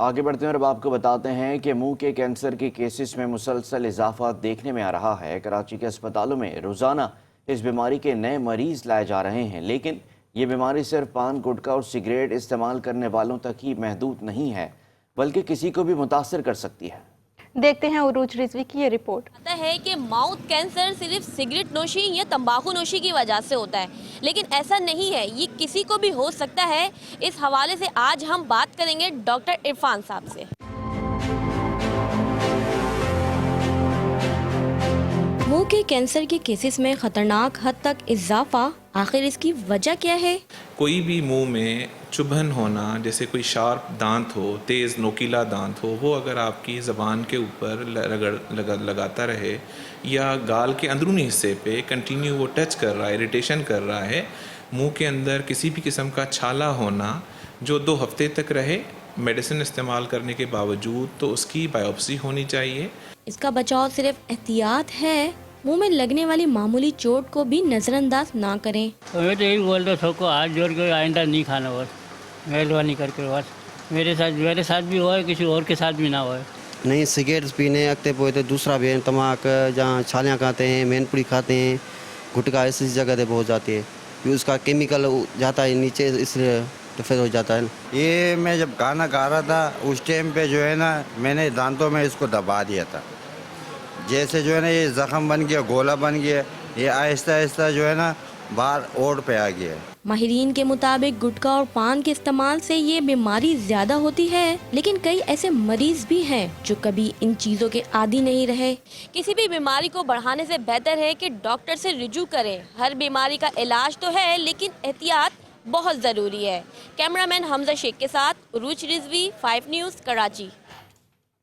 आगे बढ़ते हैं और अब आपको बताते हैं कि मुंह के कैंसर के केसेस में मुसलसल इजाफा देखने में आ रहा है। कराची के अस्पतालों में रोज़ाना इस बीमारी के नए मरीज लाए जा रहे हैं, लेकिन ये बीमारी सिर्फ पान, गुटखा और सिगरेट इस्तेमाल करने वालों तक ही महदूद नहीं है, बल्कि किसी को भी मुतासर कर सकती है। देखते हैं उरूज रिजवी की ये रिपोर्ट। पता है कि माउथ कैंसर सिर्फ सिगरेट नोशी या तंबाकू नोशी की वजह से होता है, लेकिन ऐसा नहीं है, ये किसी को भी हो सकता है। इस हवाले से आज हम बात करेंगे डॉक्टर इरफान साहब से। मुंह के कैंसर के केसेस में खतरनाक हद तक इजाफा, आखिर इसकी वजह क्या है? कोई भी मुंह में चुभन होना, जैसे कोई शार्प दांत हो, तेज़ नोकीला दांत हो, वो अगर आपकी ज़बान के ऊपर लगाता रहे या गाल के अंदरूनी हिस्से पे कंटिन्यू वो टच कर रहा है, इरिटेशन कर रहा है, मुंह के अंदर किसी भी किस्म का छाला होना जो 2 हफ्ते तक रहे मेडिसिन इस्तेमाल करने के बावजूद, तो उसकी बायोप्सी होनी चाहिए। इसका बचाव सिर्फ एहतियात है, मुंह में लगने वाली मामूली चोट को भी नज़रअंदाज ना करें। तो मैं तो यही बोल रहा सबको हाथ जोड़ के आइंदा नहीं खाना, बस मेहरबानी करके, बस मेरे साथ भी हो, किसी और के साथ भी ना हो। नहीं, सिगरेट पीने अगते पोते दूसरा भी तमाक, जहाँ छालियाँ खाते हैं, मैनपुरी खाते हैं, गुटखा इस जगह पे पहुँच जाती है, फिर उसका केमिकल जाता है नीचे, इसलिए तो फिर हो जाता है। ये मैं जब गाना गा रहा था उस टाइम पे जो है ना, मैंने दांतों में इसको दबा दिया था, जैसे जो है ना ये जख्म बन गया, गोला बन गया, ये आहिस्ता आहिस्ता जो है ना बाहर ओढ़ पे आ गया। माहिरीन के मुताबिक गुटखा और पान के इस्तेमाल से ये बीमारी ज्यादा होती है, लेकिन कई ऐसे मरीज भी हैं जो कभी इन चीजों के आदी नहीं रहे। किसी भी बीमारी को बढ़ाने से बेहतर है कि डॉक्टर से रुजू करें। हर बीमारी का इलाज तो है, लेकिन एहतियात बहुत जरूरी है। कैमरामैन हमजा शेख के साथ उरूज रिजवी, 5 न्यूज़, कराची।